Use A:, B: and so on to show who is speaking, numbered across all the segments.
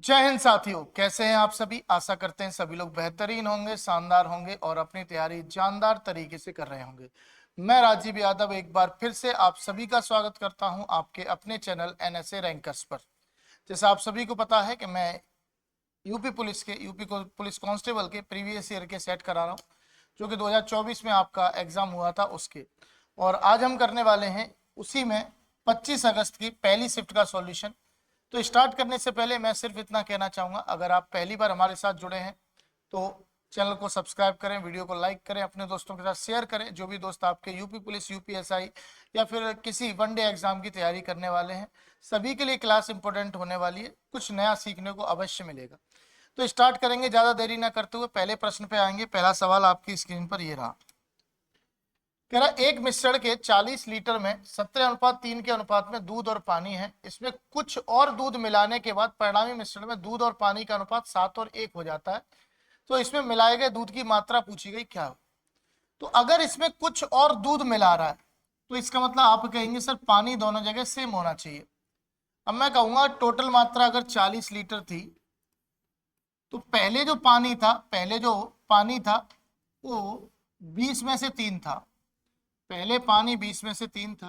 A: जय हिंद साथियों, कैसे हैं आप सभी। आशा करते हैं सभी लोग बेहतरीन होंगे, शानदार होंगे और अपनी तैयारी जानदार तरीके से कर रहे होंगे। मैं राजीव यादव एक बार फिर से आप सभी का स्वागत करता हूं आपके अपने चैनल एनएसए रैंकर्स पर। जैसा आप सभी को पता है कि मैं यूपी को पुलिस कांस्टेबल के प्रीवियस ईयर के सेट करा रहा हूँ, जो कि 2024 में आपका एग्जाम हुआ था उसके। और आज हम करने वाले हैं उसी में 25 अगस्त की पहली शिफ्ट का सॉल्यूशन। तो स्टार्ट करने से पहले मैं सिर्फ इतना कहना चाहूंगा, अगर आप पहली बार हमारे साथ जुड़े हैं तो चैनल को सब्सक्राइब करें, वीडियो को लाइक करें, अपने दोस्तों के साथ शेयर करें। जो भी दोस्त आपके यूपी पुलिस, यूपीएसआई या फिर किसी वनडे एग्जाम की तैयारी करने वाले हैं, सभी के लिए क्लास इंपॉर्टेंट होने वाली है, कुछ नया सीखने को अवश्य मिलेगा। तो स्टार्ट करेंगे, ज्यादा देरी ना करते हुए पहले प्रश्न पे आएंगे। पहला सवाल आपकी स्क्रीन पर ये रहा। कह रहा एक मिश्रण के 40 लीटर में 17:3 के अनुपात में दूध और पानी है। इसमें कुछ और दूध मिलाने के बाद परिणामी मिश्रण में दूध और पानी का अनुपात 7:1 हो जाता है। तो इसमें मिलाए गए दूध की मात्रा पूछी गई, क्या हो। तो अगर इसमें कुछ और दूध मिला रहा है तो इसका मतलब आप कहेंगे सर पानी दोनों जगह सेम होना चाहिए। अब मैं कहूंगा टोटल मात्रा अगर 40 लीटर थी तो पहले जो पानी था वो 20 में से 3 था। पहले पानी 20 में से 3 था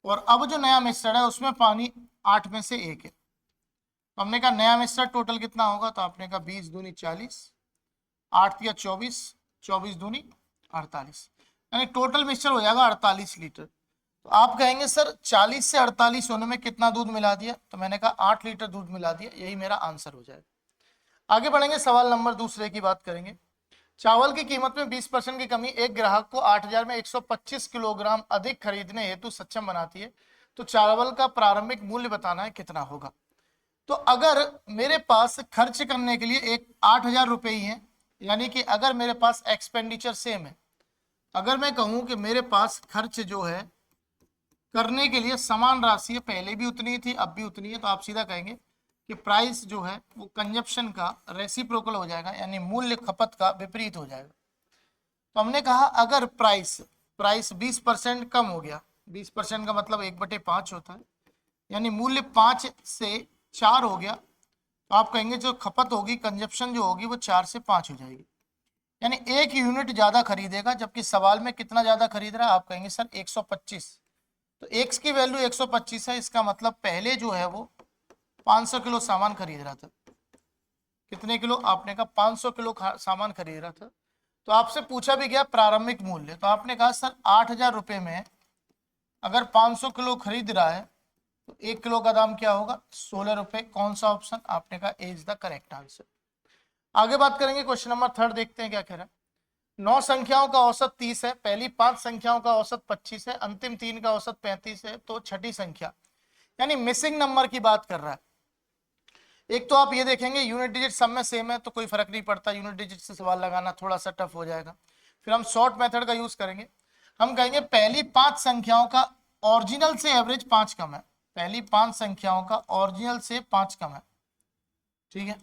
A: और अब जो नया मिश्रण है उसमें पानी 8 में से 1 है। तो हमने कहा नया मिश्रण टोटल कितना होगा, तो आपने कहा 20 दूनी 40, 8 या 24, 24 दूनी 48, यानी टोटल मिक्सचर हो जाएगा 48 लीटर। तो आप कहेंगे सर 40 से 48 होने में कितना दूध मिला दिया, तो मैंने कहा 8 लीटर दूध मिला दिया, यही मेरा आंसर हो जाएगा। आगे बढ़ेंगे, सवाल नंबर दूसरे की बात करेंगे। चावल की कीमत में 20% की कमी एक ग्राहक को 8000 में 125 किलोग्राम अधिक खरीदने हेतु सक्षम बनाती है। तो चावल का प्रारंभिक मूल्य बताना है, कितना होगा। तो अगर मेरे पास खर्च करने के लिए एक 8000 रुपए ही है, यानी कि अगर मेरे पास एक्सपेंडिचर सेम है, अगर मैं कहूं कि मेरे पास खर्च जो है करने के लिए समान राशि है, पहले भी उतनी थी अब भी उतनी है, तो आप सीधा कहेंगे कि प्राइस जो है वो कंजप्शन का रेसिप्रोकल हो जाएगा, यानी मूल्य खपत का विपरीत हो जाएगा। तो हमने कहा अगर प्राइस 20% कम हो गया, 20% का मतलब 1/5 होता है, यानी मूल्य 5 से 4 हो गया, तो आप कहेंगे जो खपत होगी, कंजप्शन जो होगी वो 4 से 5 हो जाएगी, यानी 1 यूनिट ज्यादा खरीदेगा। जबकि सवाल में कितना ज्यादा खरीद रहा है, आप कहेंगे सर 125। तो एक्स की वैल्यू 125 है, इसका मतलब पहले जो है वो 500 किलो सामान खरीद रहा था। कितने किलो, आपने कहा 500 किलो सामान खरीद रहा था। तो आपसे पूछा भी गया प्रारंभिक मूल्य, तो आपने कहा सर 8000 रुपये में अगर 500 किलो खरीद रहा है तो 1 किलो का दाम क्या होगा, 16 रुपए। कौन सा ऑप्शन, आपने कहा ए इज द करेक्ट आंसर। आगे बात करेंगे, क्वेश्चन नंबर 3 देखते हैं क्या कह रहा है। 9 संख्याओं का औसत 30 है, पहली 5 संख्याओं का औसत 25 है, अंतिम 3 का औसत 35 है, तो छठी संख्या, यानी मिसिंग नंबर की बात कर रहा है। एक तो आप ये देखेंगे यूनिट डिजिट सब में सेम है तो कोई फर्क नहीं पड़ता, यूनिट डिजिट से सवाल लगाना थोड़ा सा टफ हो जाएगा। फिर हम शॉर्ट मेथड का यूज करेंगे। हम कहेंगे पहली 5 संख्याओं का ओरिजिनल से एवरेज 5 कम है, पहली 5 संख्याओं का ओरिजिनल से 5 कम है, ठीक है।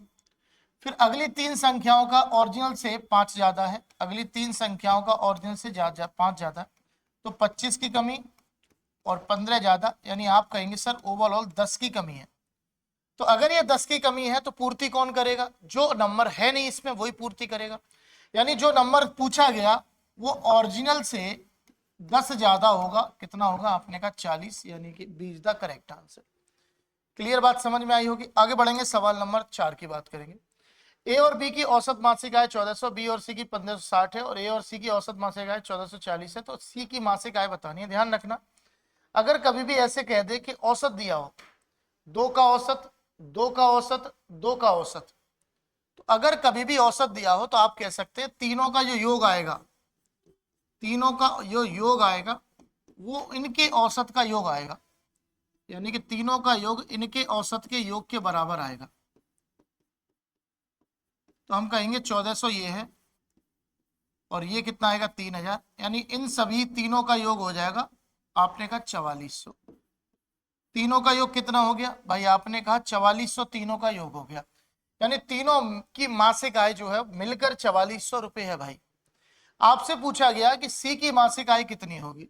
A: फिर अगली 3 संख्याओं का ओरिजिनल से 5 ज्यादा है, अगली 3 संख्याओं का ओरिजिनल से 5 ज्यादा है, तो 25 की कमी और 15 ज्यादा, यानी आप कहेंगे सर ओवरऑल 10 की कमी है। तो अगर ये 10 की कमी है तो पूर्ति कौन करेगा, जो नंबर है नहीं इसमें वही पूर्ति करेगा, यानी जो नंबर पूछा गया वो ओरिजिनल से 10 ज्यादा होगा। कितना होगा, आपने कहा 40, यानी कि B is the correct answer. Clear बात समझ में आई होगी। आगे बढ़ेंगे, सवाल नंबर 4 की बात करेंगे। ए और बी की औसत मासिक आय 1400, बी और सी की 1560 है, और ए और सी की औसत मासिक आय 1440 है। तो सी की मासिक आय बतानी है। ध्यान रखना, अगर कभी भी ऐसे कह दे कि औसत दिया हो, 2 का औसत, 2 का औसत, 2 का औसत, तो अगर कभी भी औसत दिया हो तो आप कह सकते हैं तीनों का जो योग आएगा, तीनों का जो योग आएगा वो इनके औसत का योग आएगा, यानी कि तीनों का योग इनके औसत के योग के बराबर आएगा। तो हम कहेंगे 1400 ये है और ये कितना आएगा 3000, यानी इन सभी तीनों का योग हो जाएगा, आपने कहा 4400। तीनों का योग कितना हो गया भाई, आपने कहा 4400 तीनों का योग हो गया, यानी तीनों की मासिक आय जो है मिलकर 4400 रुपए है भाई। आपसे पूछा गया कि सी की मासिक आय कितनी होगी,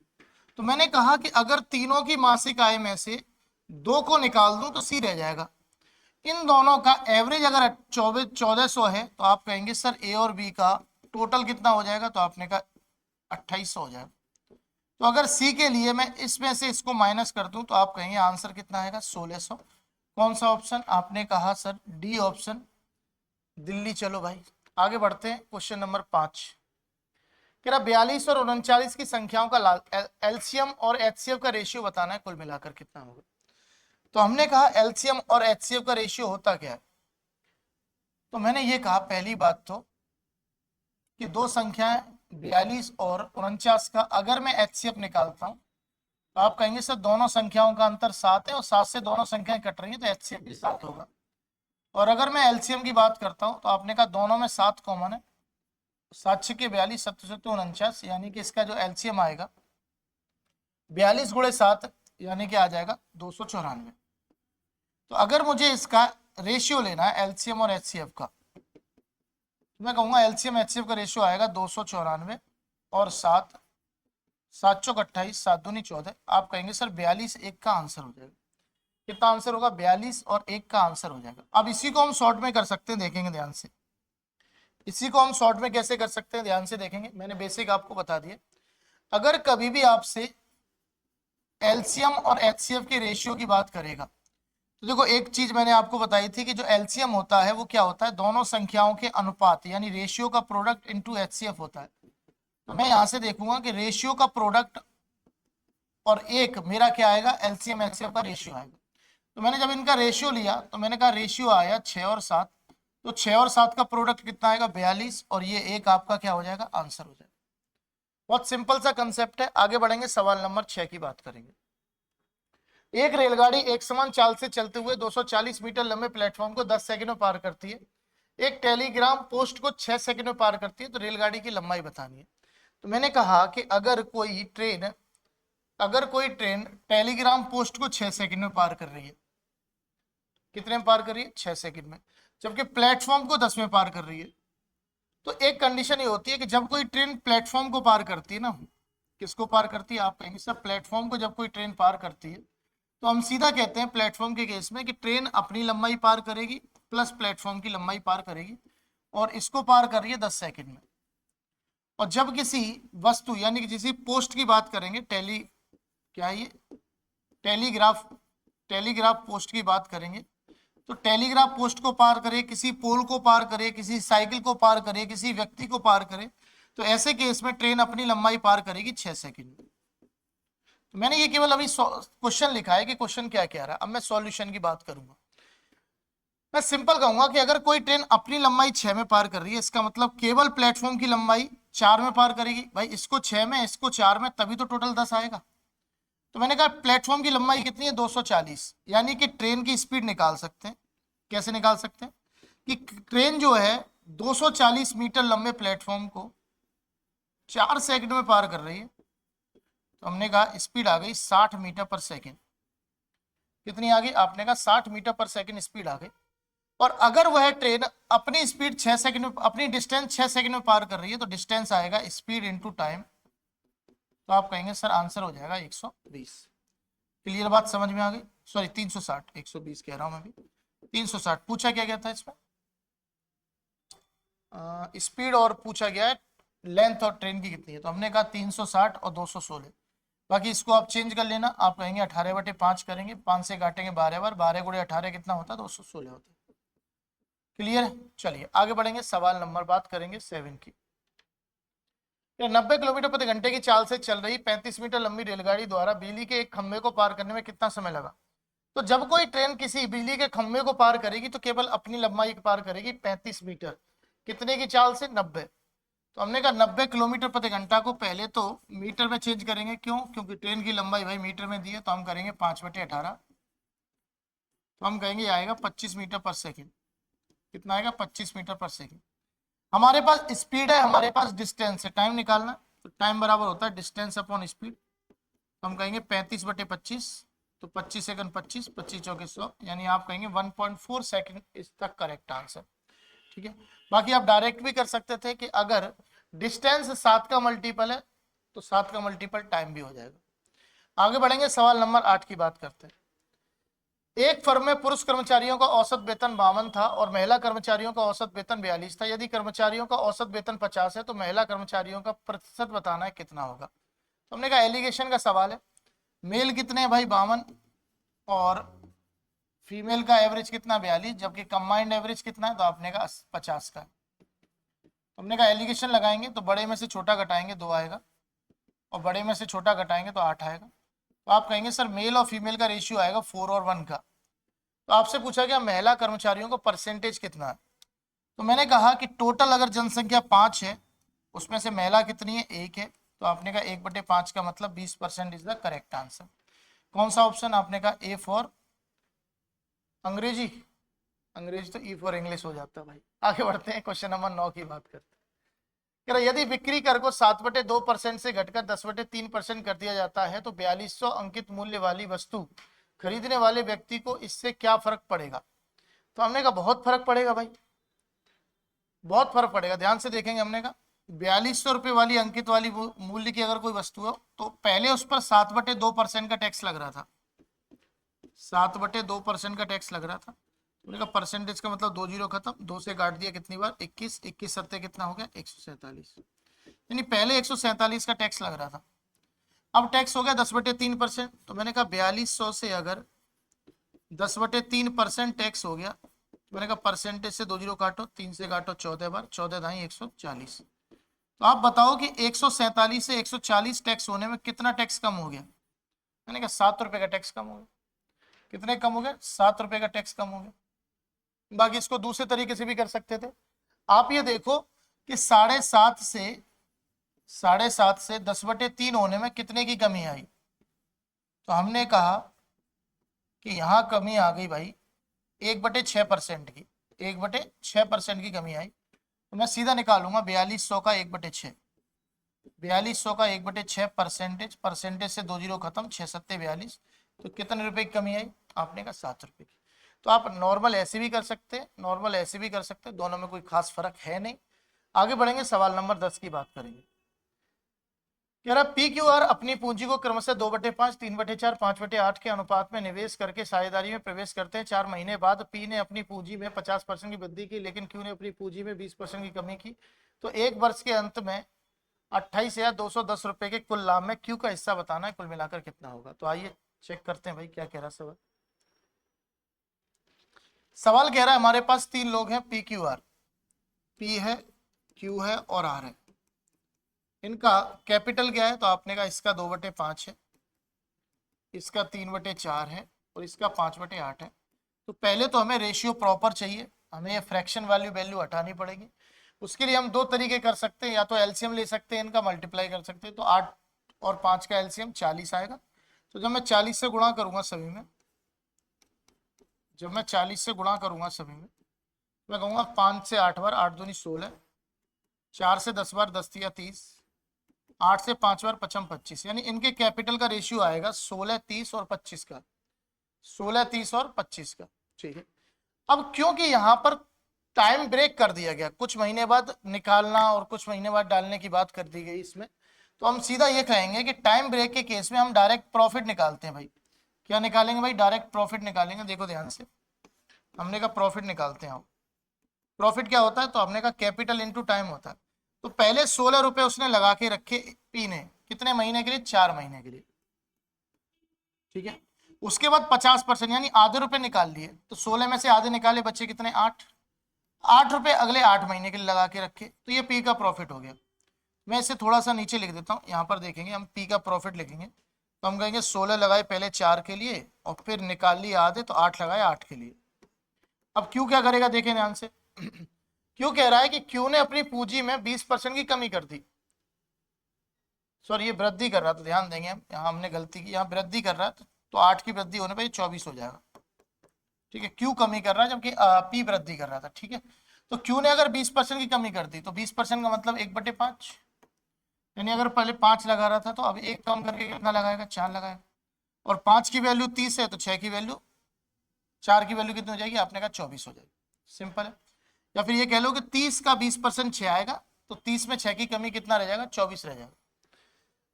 A: तो मैंने कहा कि अगर तीनों की मासिक आय में से 2 को निकाल दूं तो सी रह जाएगा। इन दोनों का एवरेज अगर 1400 है तो आप कहेंगे सर ए और बी का टोटल कितना हो जाएगा, तो आपने कहा 2800 हो जाएगा। तो अगर सी के लिए मैं इसमें से इसको माइनस कर दूं तो आप कहेंगे आंसर कितना आएगा, 1600। कौन सा ऑप्शन, आपने कहा सर डी ऑप्शन, दिल्ली। चलो भाई आगे बढ़ते हैं, क्वेश्चन नंबर 5 कह रहा 42 और 39 की संख्याओं का एलसीएम और एचसीएफ का रेशियो बताना है, कुल मिलाकर कितना होगा। तो हमने कहा एलसीएम और एचसीएफ का रेशियो होता क्या है, तो मैंने ये कहा पहली बात तो कि दो संख्याएं 42 और 49 का अगर मैं एचसीएफ निकालता हूं तो आप कहेंगे सर दोनों संख्याओं का अंतर 7 है और 7 से दोनों संख्याएं कट रही है तो एचसीएफ भी 7 होगा। और अगर मैं एलसीएम की बात करता हूं तो आपने कहा दोनों में 7 कॉमन है, 7 के 42, 7 से 49, यानी कि इसका जो एलसीएम आएगा 42 गुणे 7 यानी कि आ जाएगा 294। तो अगर मुझे इसका रेशियो लेना है एलसीएम और एचसीएफ का, तो मैं कहूंगा एलसीएम एचसीएफ का रेशियो आएगा 294 और 7, 7 चौक 28, 7 दूनी 14। आप कहेंगे सर 42 1 का आंसर हो जाएगा। कितना आंसर होगा, 42 और 1 का आंसर हो जाएगा। अब इसी को हम शॉर्ट में कर सकते हैं, देखेंगे ध्यान से। इसी को हम शॉर्ट में कैसे कर सकते हैं, ध्यान से देखेंगे। मैंने बेसिक आपको बता दिया। अगर कभी भी आपसे एलसीएम और एचसीएफ के रेशियो की बात करेगा तो देखो एक चीज मैंने आपको बताई थी कि जो एलसीएम होता है वो क्या होता है, दोनों संख्याओं के अनुपात यानी रेशियो का प्रोडक्ट इनटू एचसीएफ होता है। तो मैं यहां से देखूंगा कि रेशियो का प्रोडक्ट और एक मेरा क्या आएगा, एलसीएम एचसीएफ का रेशियो आएगा। तो मैंने जब इनका रेशियो लिया तो मैंने कहा रेशियो आया 6 और 7, तो 6 और 7 का प्रोडक्ट कितना आएगा, 42, और ये एक आपका क्या हो जाएगा, आंसर हो जाएगा। बहुत सिंपल सा कंसेप्ट है। आगे बढ़ेंगे, सवाल नंबर 6 की बात करेंगे। एक रेलगाड़ी एक समान चाल से चलते हुए 240 मीटर लंबे प्लेटफॉर्म को 10 सेकंड में पार करती है। एक टेलीग्राम पोस्ट को 6 सेकंड में पार करती है, तो रेलगाड़ी की लंबाई बतानी है। तो मैंने कहा कि अगर कोई ट्रेन टेलीग्राम पोस्ट को 6 सेकंड में पार कर रही है, कितने में पार कर रही है, 6 सेकंड में, जबकि प्लेटफॉर्म को 10 में पार कर रही है, तो एक कंडीशन ये होती है कि जब कोई ट्रेन प्लेटफॉर्म को पार करती है ना, किसको पार करती है, आप कहेंगे सर प्लेटफॉर्म को जब कोई ट्रेन पार करती है तो हम सीधा कहते हैं प्लेटफॉर्म के केस में कि ट्रेन अपनी लंबाई पार करेगी प्लस प्लेटफॉर्म की लंबाई पार करेगी, और इसको पार कर रही है 10 सेकंड में। और जब किसी वस्तु यानी कि किसी पोस्ट की बात करेंगे, क्या है ये, टेलीग्राफ पोस्ट की बात करेंगे, तो टेलीग्राफ पोस्ट को पार करे, किसी पोल को पार करे, किसी साइकिल को पार करे, किसी व्यक्ति को पार करे, तो ऐसे केस में ट्रेन अपनी लंबाई पार करेगी 6 सेकंड में। तो मैंने ये केवल अभी क्वेश्चन लिखा है कि क्वेश्चन क्या कह रहा है। अब मैं सॉल्यूशन की बात करूंगा। मैं सिंपल कहूंगा कि अगर कोई ट्रेन अपनी लंबाई 6 में पार कर रही है, इसका मतलब केवल प्लेटफॉर्म की लंबाई 4 में पार करेगी। भाई इसको 6 में, इसको 4 में, तभी तो टोटल 10 आएगा। तो मैंने कहा प्लेटफॉर्म की लंबाई कितनी है, 240, यानी कि ट्रेन की स्पीड निकाल सकते हैं। कैसे निकाल सकते हैं कि ट्रेन जो है 240 मीटर लंबे प्लेटफॉर्म को 4 सेकंड में पार कर रही है, तो हमने कहा स्पीड आ गई 60 मीटर पर सेकंड। कितनी आ गई, आपने कहा 60 मीटर पर सेकंड स्पीड आ गई। और अगर वह ट्रेन अपनी स्पीड 6 सेकंड में, अपनी डिस्टेंस 6 सेकंड में पार कर रही है, तो डिस्टेंस आएगा स्पीड इनटू टाइम, तो आप कहेंगे सर आंसर हो जाएगा 120। क्लियर बात समझ में आ गई, सॉरी 360, 120 कह रहा हूं मैं भी, 360। पूछा क्या गया था इसमें, स्पीड और पूछा गया है लेंथ और ट्रेन की कितनी है, तो हमने कहा 360 और 216। बाकी इसको आप चेंज कर लेना, आप कहेंगे 18/5 करेंगे, 5 से काटेंगे 12 बार, 12 गुणे 18 कितना होता है, 216 होता है। क्लियर, चलिए आगे बढ़ेंगे, सवाल नंबर बात करेंगे 7 की। 90 किलोमीटर प्रति घंटे की चाल से चल रही 35 मीटर लंबी रेलगाड़ी द्वारा बिजली के एक खंभे को पार करने में कितना समय लगा। तो जब कोई ट्रेन किसी बिजली के खंभे को पार करेगी तो केवल अपनी लंबाई पार करेगी 35 मीटर, कितने की चाल से, 90। तो हमने कहा 90 किलोमीटर प्रति घंटा को पहले तो मीटर में चेंज करेंगे, क्यों, क्योंकि ट्रेन की लंबाई भाई मीटर में दी है, तो हम करेंगे 5/18, तो हम कहेंगे आएगा 25 मीटर पर सेकेंड। कितना आएगा, 25 मीटर पर सेकेंड। हमारे पास स्पीड है, हमारे पास डिस्टेंस है, टाइम निकालना, तो टाइम बराबर होता है डिस्टेंस अपॉन स्पीड, तो हम कहेंगे 35/25, तो 25 सेकंड 25, 25 चौके 100, यानी आप कहेंगे 1.4 second is the correct answer. ठीक है, बाकी आप डायरेक्ट भी कर सकते थे कि अगर डिस्टेंस 7 का मल्टीपल है तो 7 का मल्टीपल टाइम भी हो जाएगा। आगे बढ़ेंगे, सवाल नंबर 8 की बात करते हैं। एक फर्म में पुरुष कर्मचारियों का औसत वेतन 52 था और महिला कर्मचारियों का औसत वेतन 42 था। यदि कर्मचारियों का औसत वेतन 50 है तो महिला कर्मचारियों का प्रतिशत बताना है कितना होगा। तो हमने कहा एलिगेशन का सवाल है, मेल कितने हैं भाई 52 और फीमेल का एवरेज कितना 42, जबकि कंबाइंड एवरेज कितना है तो आपने कहा 50 का। हमने कहा एलिगेशन लगाएंगे तो बड़े में से छोटा घटाएंगे 2 आएगा और बड़े में से छोटा घटाएंगे तो 8 आएगा। तो आप कहेंगे सर मेल और फीमेल का रेशियो आएगा 4 और 1 का। तो आपसे पूछा गया महिला कर्मचारियों को परसेंटेज कितना है। तो मैंने कहा कि टोटल अगर जनसंख्या 5 है उसमें से महिला कितनी है 1 है, तो आपने कहा 1/5 का मतलब 20% इज द करेक्ट आंसर। कौन सा ऑप्शन, आपने कहा ए फॉर अंग्रेजी। अंग्रेजी तो ई फॉर इंग्लिश हो जाता है भाई। आगे बढ़ते हैं, क्वेश्चन नंबर 9 की बात करते हैं। कह रहा यदि बिक्री कर को 7/2% से घटकर 10/3% कर दिया जाता है तो 4200 अंकित मूल्य वाली वस्तु खरीदने वाले व्यक्ति को इससे क्या फर्क पड़ेगा। तो हमने कहा बहुत फर्क पड़ेगा भाई, बहुत फर्क पड़ेगा। ध्यान से देखेंगे, हमने कहा 4200 रुपये वाली अंकित वाली मूल्य की अगर कोई वस्तु हो तो पहले उस पर 7/2% का टैक्स लग रहा था, 7/2% का टैक्स लग रहा था। हमने कहा परसेंटेज का मतलब 2 जीरो खत्म, 2 से काट दिया कितनी बार 21, 21 सत्ते कितना हो गया 147, यानी पहले 147 का टैक्स लग रहा था, अब टैक्स हो गया 10/3%। तो मैंने कहा 4200 से अगर 10/3% टैक्स हो गया, मैंने कहा परसेंटेज से 2 जीरो काटो, 3 से काटो 14 बार, 14 दाई 140। तो आप बताओ कि 147 से 140 टैक्स होने में कितना टैक्स कम हो गया। मैंने कहा 7 रुपए का टैक्स कम हो गया। कितने कम हो गए, 7 रुपए का टैक्स कम हो गया। बाकी इसको दूसरे तरीके से भी कर सकते थे। आप ये देखो कि 7.5 से 10/3 होने में कितने की कमी आई। तो हमने कहा कि यहां कमी आ गई भाई 1/6% की, 1/6% की कमी आई। तो मैं सीधा निकालूंगा 4200 का 1/6, 4200 का 1/6 परसेंटेज, परसेंटेज से 2 जीरो खत्म, 6 सत्ते 42। तो कितने रुपए की कमी आई, आपने कहा 7 रुपए की। तो आप नॉर्मल ऐसे भी कर सकते हैं, नॉर्मल ऐसे भी कर सकते हैं, दोनों में कोई खास फर्क है नहीं। आगे बढ़ेंगे, सवाल नंबर 10 की बात करेंगे। कह रहा पी क्यू आर अपनी पूंजी को क्रमशः 2/5, 3/4, 5/8 के अनुपात में निवेश करके साझेदारी में प्रवेश करते हैं। 4 महीने बाद पी ने अपनी पूंजी में 50% की वृद्धि की, लेकिन क्यू ने अपनी पूंजी में 20% की कमी की। तो एक वर्ष के अंत में 28,210 रुपए के कुल लाभ में क्यू का हिस्सा बताना है, कुल मिलाकर कितना होगा। तो आइए चेक करते हैं भाई क्या कह रहा सवाल। सवाल कह रहा है हमारे पास 3 लोग हैं पी क्यू आर, पी है, क्यू है और आर है। इनका कैपिटल क्या है, तो आपने कहा इसका 2/5 है, इसका 3/4 है और इसका 5/8 है। तो पहले तो हमें रेशियो प्रॉपर चाहिए, हमें ये फ्रैक्शन वैल्यू हटानी पड़ेगी। उसके लिए हम 2 तरीके कर सकते हैं, या तो एलसीएम ले सकते हैं, इनका मल्टीप्लाई कर सकते हैं। तो 8 और 5 का एलसीएम 40 आएगा। तो जब मैं 40 से गुणा करूंगा सभी में, जब मैं 40 से गुणा करूंगा सभी में, मैं कहूंगा 5 से 8 बार, 8 दूनी 16, 4 से 10 बार 10 या 30, 8 से 5 बार 55 25, यानी इनके कैपिटल का रेशियो आएगा 16 30 और 25 का, 16 30 और 25 का। ठीक है, अब क्योंकि यहाँ पर टाइम ब्रेक कर दिया गया, कुछ महीने बाद निकालना और कुछ महीने बाद डालने की बात कर दी गई इसमें, तो हम सीधा ये कहेंगे कि टाइम ब्रेक के केस में हम डायरेक्ट प्रॉफिट निकालते हैं भाई। क्या निकालेंगे भाई, डायरेक्ट प्रॉफिट निकालेंगे। देखो ध्यान से, हमने कहा प्रॉफिट निकालते हैं। प्रॉफिट क्या होता है, तो हमने कहा कैपिटल इंटू टाइम होता है। तो पहले 16 रुपए उसने लगा के रखे पी ने, कितने महीने के लिए, 4 महीने के लिए। ठीक है, उसके बाद 50% यानी आधे रुपए निकाल लिए। तो 16 में से आधे निकाले, बच्चे कितने, 8 रुपए अगले 8 महीने के लिए लगा के रखे। तो ये पी का प्रॉफिट हो गया। मैं इसे थोड़ा सा नीचे लिख देता हूँ, यहाँ पर देखेंगे हम पी का प्रॉफिट लिखेंगे। तो हम कहेंगे 16 लगाए पहले 4 के लिए और फिर निकाल लिए आधे, तो 8 लगाए 8 के लिए। अब क्यू क्या करेगा, देखें ध्यान से। क्यू कह रहा है कि क्यू ने अपनी पूंजी में 20% की कमी कर दी, सॉरी ये वृद्धि कर रहा था, ध्यान देंगे हम, यहाँ हमने गलती की, यहाँ वृद्धि कर रहा है। तो 8 की वृद्धि होने पर 24 हो जाएगा। ठीक है, क्यू कमी कर रहा है जबकि पी वृद्धि कर रहा था। ठीक है, तो क्यू ने अगर 20% की कमी कर दी तो 20% का मतलब 1/5, यानी अगर पहले 5 लगा रहा था तो अब 1 कम करके कितना लगाएगा, 4 लगाएगा। और 5 की वैल्यू 30 है तो 6 की वैल्यू, 4 की वैल्यू कितनी हो जाएगी, आपने कहा 24 हो जाएगी। सिंपल है। या फिर ये कह लो कि 30 का 20% 6 आएगा, तो 30 में 6 की कमी कितना रह जाएगा, 24 रह जाएगा।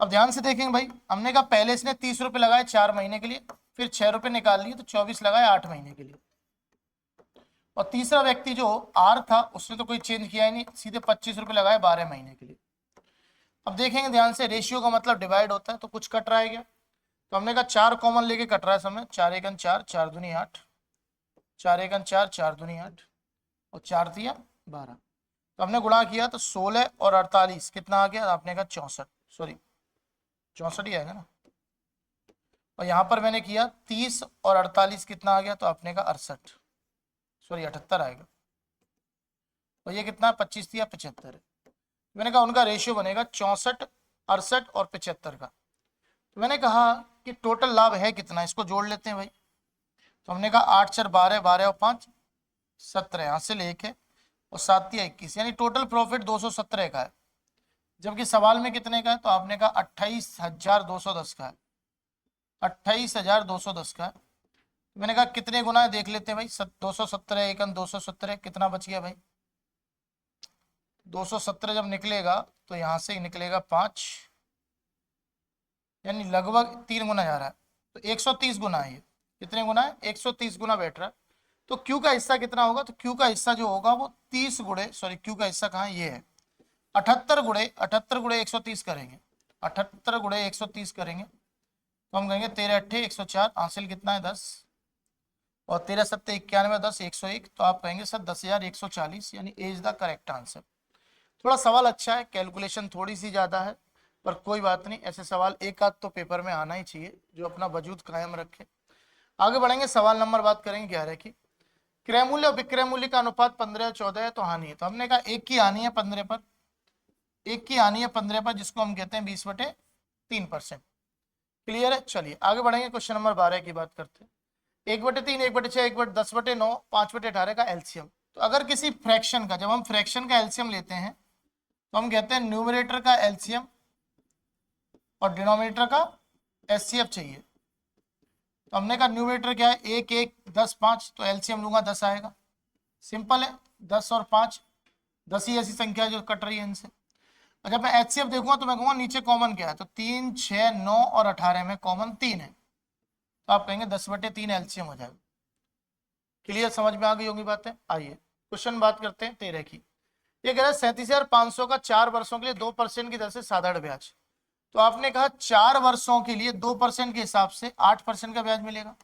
A: अब ध्यान से देखेंगे भाई, हमने कहा पहले इसने 30 रुपए लगाए 4 महीने के लिए, फिर 6 रुपए निकाल लिए तो 24 लगाए 8 महीने के लिए। और तीसरा व्यक्ति जो आर था उसने तो कोई चेंज किया ही नहीं, सीधे 25 रुपए लगाए 12 महीने के लिए। अब देखेंगे ध्यान से, रेशियो का मतलब डिवाइड होता है, तो कुछ कट रहा है क्या? तो हमने कहा 4 कॉमन लेके कट रहा है समय, 4 एकन 4, 4 दूनी 8, 4 एकन 4, 4 दूनी 8 और 4 दिया 12। तो हमने गुणा किया तो 16 और 48 कितना आ गया? आपने कहा 64, सॉरी 64 ही आएगा ना। और यहाँ पर मैंने किया 30 और 48 कितना आ गया? तो आपने कहा 68, सॉरी 78 आएगा। और ये कितना? 25 दिया 75 है। मैंने कहा उनका रेशियो बनेगा 64, 68 और 75 का। तो मैंने कहा कि टोटल लाभ है कितना, इसको जोड़ लेते हैं भाई। तो हमने कहा 8 4 12, 12 और 5 17, यहाँ से लेके और 7 या 21, यानी टोटल प्रॉफिट 217 का है। जबकि सवाल में कितने का है? तो आपने कहा 28,210 का है, 28,210 का है। मैंने कहा कितने गुना है देख लेते हैं भाई। 217 एकन 217 कितना बच गया भाई? 217 जब निकलेगा तो यहाँ से निकलेगा 5, यानी लगभग 3 गुना जा रहा है। तो 130 गुना है ये। कितने गुना है? 130 गुना बैठ रहा है। तो क्यू का हिस्सा कितना होगा? तो क्यू का हिस्सा जो होगा वो 30 गुणे, सॉरी क्यू का हिस्सा कहाँ है? ये है 78 गुणे 130 करेंगे, 78 गुणे 130 करेंगे तो हम कहेंगे 13 अट्ठे 104, हासिल कितना है 10, और 13 सत्ते 91, 10 101, तो आप कहेंगे सर 10,140, यानी ए इज द करेक्ट आंसर। थोड़ा सवाल अच्छा है, कैलकुलेशन थोड़ी सी ज़्यादा है, पर कोई बात नहीं, ऐसे सवाल एक आध तो पेपर में आना ही चाहिए जो अपना वजूद कायम रखे। आगे बढ़ेंगे, सवाल नंबर बात करेंगे 11 की। क्रय मूल्य और विक्रय मूल्य का अनुपात 15 14 है तो हानि है। तो हमने कहा एक की हानि है 15 पर, एक की हानि है 15 पर, जिसको हम कहते हैं 20/3%। क्लियर है? चलिए आगे बढ़ेंगे, क्वेश्चन नंबर 12 की बात करते हैं। 1/3, 1/6, 1/10/9, 5/18 का एलसीएम। तो अगर किसी फ्रैक्शन का, जब हम फ्रैक्शन का एलसीएम लेते हैं तो हम कहते हैं न्यूमरेटर का एलसीएम और डिनोमिनेटर का एचसीएफ चाहिए। तो हमने कहा न्यूमरेटर क्या है? 1 1 10 5, तो एलसीएम लूंगा 10 आएगा। सिंपल है, 10 और 5, 10 ही ऐसी संख्या जो कट रही है इनसे। और जब मैं एचसीएफ देखूंगा तो मैं कहूँगा नीचे कॉमन क्या है? तो 3 6 9 और 18 में कॉमन 3 है, तो आप कहेंगे 10/3 एलसीएम हो जाएगा। क्लियर? समझ में आ गई होंगी बातें। आइए क्वेश्चन बात करते हैं 13 की। ये कह रहा है 37,500 का 4 वर्षों के लिए 2% की दर से साधारण ब्याज। तो आपने कहा 4 वर्षों के लिए 2% के हिसाब से 8% का ब्याज मिलेगा।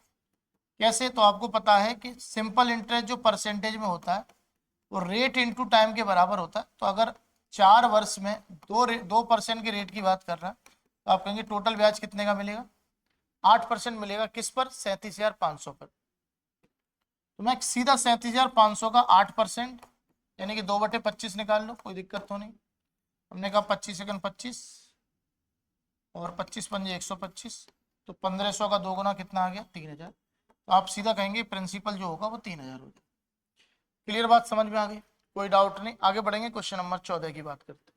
A: कैसे? तो आपको पता है कि सिंपल इंटरेस्ट जो परसेंटेज में होता है वो रेट इनटू टाइम के बराबर होता है। तो अगर 4 वर्ष में 2% के रेट की बात कर रहा है तो आप कहेंगे टोटल ब्याज कितने का मिलेगा? 8% मिलेगा। किस पर? 37,500 पर। तो मैं सीधा 37,500 का 8%, यानी कि 2/25 निकाल लो, कोई दिक्कत तो नहीं। हमने कहा 25 सेकंड 25 और 25 पंजे 125, तो 1500 का 2 गुना कितना आ गया? 3,000। तो आप सीधा कहेंगे प्रिंसिपल जो होगा वो 3,000 होगा। क्लियर बात? समझ में आ गई? कोई डाउट नहीं। आगे बढ़ेंगे, क्वेश्चन नंबर 14 की बात करते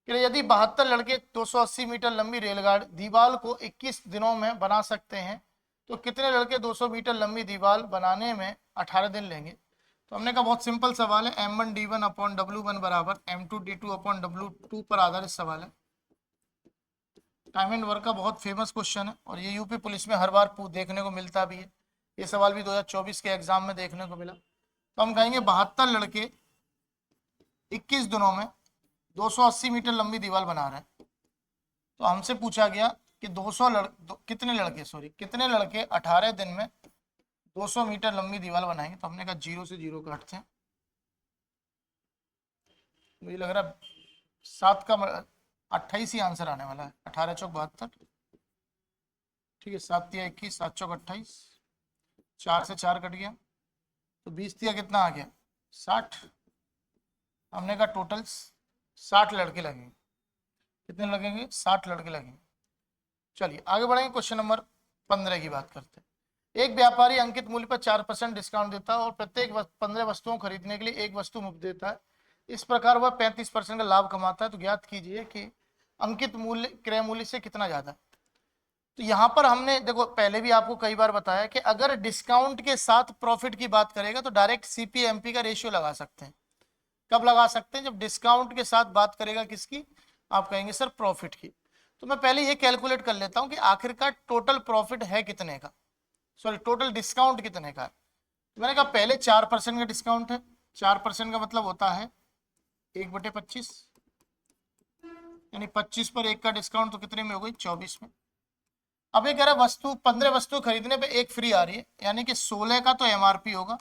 A: हैं। यदि 72 लड़के 280 मीटर लंबी रेलगाड़ी दीवार को 21 दिनों में बना सकते हैं तो कितने लड़के 200 मीटर लंबी दीवार बनाने में 18 दिन लेंगे? तो हमने कहा बहुत सिंपल सवाल है, M1D1/W1 बराबर M2D2/W2 पर आधारित सवाल है। टाइम एंड वर्क का बहुत फेमस क्वेश्चन है और ये यूपी पुलिस में हर बार देखने को मिलता भी है। ये सवाल भी 2024 के एग्जाम में देखने को मिला। तो हम कहेंगे 72 लड़के 21 दिनों में 280 मीटर लंबी दीवार बना रहे हैं। तो हमसे पूछा गया कि कितने लड़के 18 दिन में 200 मीटर लंबी दीवार बनाएंगे? तो हमने कहा 0 से 0 काटते हैं। मुझे लग रहा है 7 का 28 ही आंसर आने वाला है। 18 चौक 72, ठीक है, 7 तिया 21, 7 चौक 28, 4 से 4 कट गया तो 20 तिया कितना आ गया? 60। हमने कहा टोटल 60 लड़के लगेंगे। कितने लगेंगे? 60 लड़के लगेंगे। चलिए आगे बढ़ेंगे, क्वेश्चन नंबर 15 की बात करते हैं। एक व्यापारी अंकित मूल्य पर 4% डिस्काउंट देता है और प्रत्येक 15 वस्तुओं को खरीदने के लिए एक वस्तु मुफ्त देता है। इस प्रकार वह 35% का लाभ कमाता है। तो ज्ञात कीजिए कि अंकित मूल्य क्रय मूल्य से कितना ज्यादा। तो यहाँ पर हमने देखो पहले भी आपको कई बार बताया कि अगर डिस्काउंट के साथ प्रॉफिट की बात करेगा तो डायरेक्ट सीपीएमपी का रेशियो लगा सकते हैं। कब लगा सकते हैं? जब डिस्काउंट के साथ बात करेगा किसकी? आप कहेंगे सर प्रॉफिट की। तो मैं पहले ये कैलकुलेट कर लेता हूं कि आखिरकार टोटल प्रॉफिट है कितने का। सॉरी टोटल डिस्काउंट कितने का है। तो मैंने कहा पहले 4% का डिस्काउंट है, 4% का मतलब होता है 1/25, यानी 25 पर 1 का डिस्काउंट, तो कितने में हो गई 24 में। अब ये कह रहा है वस्तु 15 वस्तु खरीदने पे एक फ्री आ रही है, यानी कि 16 का तो एमआरपी होगा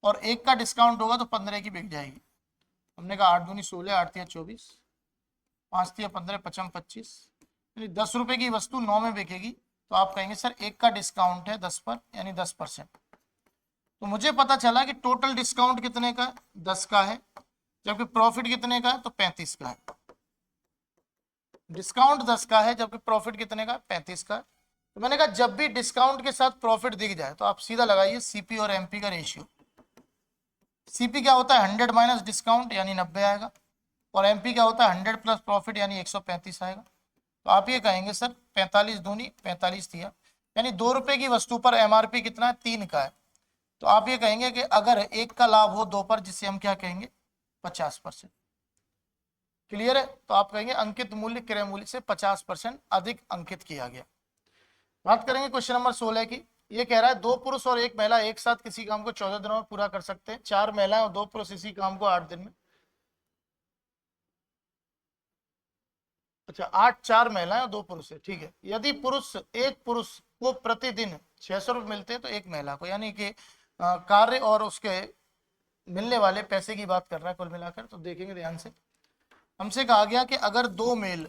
A: और 1 का डिस्काउंट होगा तो 15 की बिक जाएगी। हमने कहा 8 दूनी 16, 8 तिया 24, 5 तिया 15, 5 25, यानी 10 रुपए की वस्तु 9 में बिकेगी। तो आप कहेंगे सर 1 का डिस्काउंट है 10 पर, यानी 10%। तो मुझे पता चला कि टोटल डिस्काउंट कितने का है, 10 का है, जबकि प्रॉफिट कितने का है, तो 35 का है। डिस्काउंट 10 का है जबकि प्रॉफिट कितने का, 35 का है। तो मैंने कहा जब भी डिस्काउंट के साथ प्रॉफिट दिख जाए तो आप सीधा लगाइए सीपी और एमपी का रेशियो। सीपी क्या होता है 100 माइनस डिस्काउंट यानी 90 आएगा, और एमपी क्या होता है 100 प्लस प्रॉफिट यानी 135 आएगा। तो आप ये कहेंगे सर 45 दूनी 45 दिया, यानी 2 रुपए की वस्तु पर एमआरपी कितना है, 3 का है। तो आप ये कहेंगे कि अगर 1 का लाभ हो 2 पर, जिसे हम क्या कहेंगे 50%। क्लियर है। तो आप कहेंगे अंकित मूल्य क्रय मूल्य से 50% अधिक अंकित किया गया। बात करेंगे क्वेश्चन नंबर 16 की। ये कह रहा है 2 पुरुष और 1 महिला एक साथ किसी काम को 14 दिनों में पूरा कर सकते हैं। 4 महिलाएं और 2 पुरुष इसी काम को 8 दिन में, अच्छा 8, 4 महिलाएं और 2 पुरुष है, ठीक है। यदि एक पुरुष को प्रतिदिन 600 रुपये मिलते हैं तो एक महिला को, यानी कि कार्य और उसके मिलने वाले पैसे की बात कर रहा है कुल मिलाकर। तो देखेंगे ध्यान से, हमसे कहा गया कि अगर 2 मेल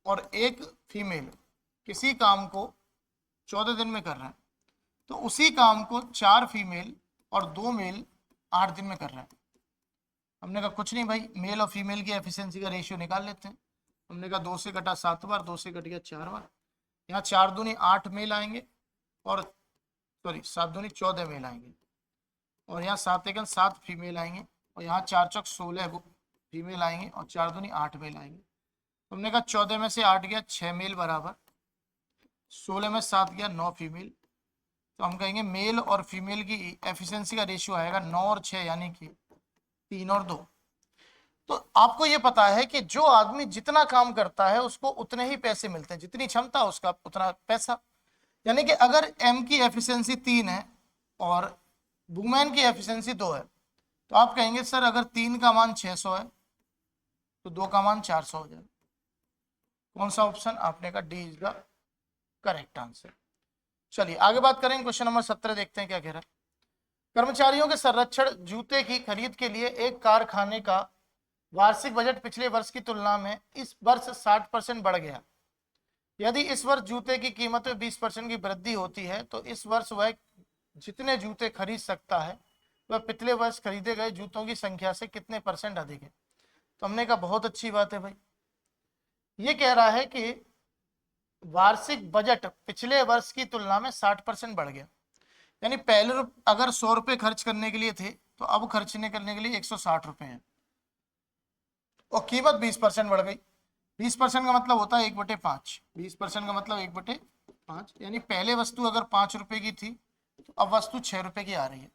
A: और 1 फीमेल किसी काम को 14 दिन में कर रहे हैं, तो उसी काम को 4 फीमेल और 2 मेल 8 दिन में कर रहे हैं। हमने कहा कुछ नहीं भाई, मेल और फीमेल की एफिशिएंसी का रेशियो निकाल लेते हैं। हमने कहा 2 से कटा 7 बार, 2 से कट गया 4 बार, यहाँ 4 दूनी 8 मेल आएंगे, और सॉरी 7 दूनी 14 मेल आएंगे, और यहाँ 7 एकन 7 फीमेल आएंगे, और यहाँ 4 चौक 16 फीमेल आएंगे, और 4 दूनी 8 मेल आएंगे। हमने कहा 14 में से 8 गया 6 मेल बराबर, 16 में 7 गया 9 फीमेल। तो हम कहेंगे मेल और फीमेल की एफिशिएंसी का रेशियो आएगा 9 और 6, यानी कि 3 और 2। तो आपको ये पता है कि जो आदमी जितना काम करता है उसको उतने ही पैसे मिलते हैं, जितनी क्षमता उसका उतना पैसा। यानी कि अगर एम की एफिशिएंसी 3 है और वुमेन की एफिशिएंसी 2 है, तो आप कहेंगे सर अगर 3 का मान 600 है तो 2 का मान 400 हो जाएगा। कौन सा ऑप्शन, आपने कहा D is the correct answer. चलिए आगे बात करेंगे, क्वेश्चन नंबर 17 देखते हैं क्या कह रहा है। कर्मचारियों के संरक्षण जूते की खरीद के लिए एक कारखाने का वार्षिक बजट पिछले वर्ष की तुलना में इस वर्ष 60% बढ़ गया। यदि इस वर्ष जूते की कीमत में 20% की वृद्धि होती है तो इस वर्ष वह जितने जूते खरीद सकता है वह पिछले वर्ष खरीदे गए जूतों की संख्या से कितने % अधिक है। तो हमने कहा बहुत अच्छी बात है भाई, ये कह रहा है कि वार्षिक बजट पिछले वर्ष की तुलना में 60% बढ़ गया, यानी पहले अगर 100 रुपए खर्च करने के लिए थे तो अब खर्चने करने के लिए 160 रुपए हैं, और कीमत 20% बढ़ गई। 20% का मतलब होता है 1/5, 20% का मतलब 1/5, यानी पहले वस्तु अगर 5 रुपए की थी तो अब वस्तु 6 रुपए की आ रही है।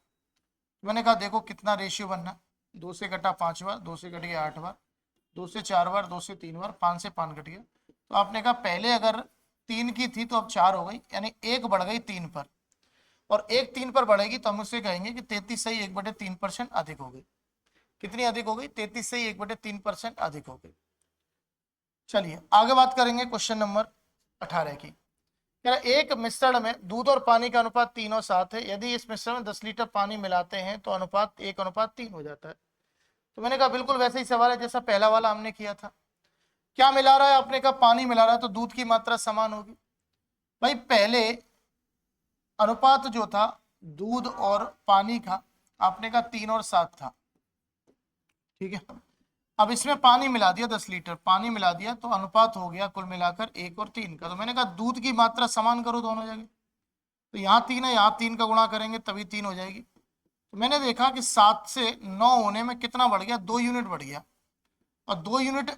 A: मैंने कहा देखो कितना रेशियो बनना, 2 से कटा 5 बार, 2 से कट गया 8 बार, 2 से 4 बार, 2 से 3 बार, 5 से 5 कट गया। तो आपने कहा पहले अगर 3 की थी तो अब 4 हो गई, यानी 1 बढ़ गई 3 पर, और 1 3 पर बढ़ेगी तो हम उससे कहेंगे कि 33 सही 1/3% अधिक हो गई। कितनी अधिक हो गई, 33 सही 1/3% अधिक हो गई। चलिए आगे बात करेंगे क्वेश्चन नंबर 18 की। एक मिश्रण में दूध और पानी का अनुपात 3 और 7 है। यदि इस मिश्रण में 10 लीटर पानी मिलाते हैं तो अनुपात 1:3 हो जाता है। तो मैंने कहा बिल्कुल वैसे ही सवाल है जैसा पहला वाला हमने किया था। क्या मिला रहा है, आपने कहा पानी मिला रहा है, तो दूध की मात्रा समान होगी। भाई पहले अनुपात जो था दूध और पानी का, आपने कहा 3 और 7 था, ठीक है। अब इसमें पानी मिला दिया, 10 लीटर पानी मिला दिया, तो अनुपात हो गया कुल मिलाकर 1 और 3 का। तो मैंने कहा दूध की मात्रा समान करो दोनों जगह, तो यहाँ 3 है, यहाँ 3 का गुणा करेंगे तभी 3 हो जाएगी। तो मैंने देखा कि 7 से 9 होने में कितना बढ़ गया, 2 यूनिट बढ़ गया, और 2 यूनिट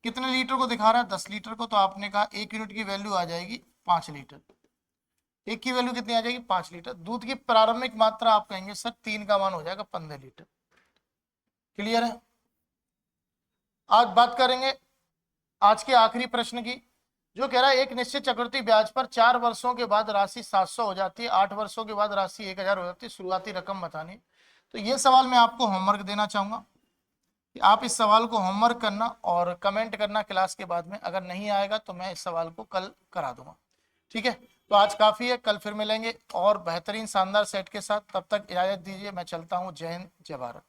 A: कितने लीटर को दिखा रहा है, 10 लीटर को। तो आपने कहा 1 यूनिट की वैल्यू आ जाएगी 5 लीटर, एक की वैल्यू कितनी आ जाएगी 5 लीटर। दूध की प्रारंभिक मात्रा आप कहेंगे सर 3 का मान हो जाएगा 15 लीटर। क्लियर है। आज बात करेंगे आज के आखिरी प्रश्न की। जो कह रहा है एक निश्चित चक्रवृद्धि ब्याज पर 4 वर्षों के बाद राशि 700 हो जाती है, 8 वर्षों के बाद राशि 1000 हो जाती है, शुरुआती रकम बतानी। तो ये सवाल मैं आपको होमवर्क देना चाहूंगा कि आप इस सवाल को होमवर्क करना और कमेंट करना क्लास के बाद में। अगर नहीं आएगा तो मैं इस सवाल को कल करा दूंगा। ठीक है, तो आज काफी है, कल फिर मिलेंगे और बेहतरीन शानदार सेट के साथ। तब तक इजाजत दीजिए, मैं चलता हूँ। जय हिंद, जय भारत।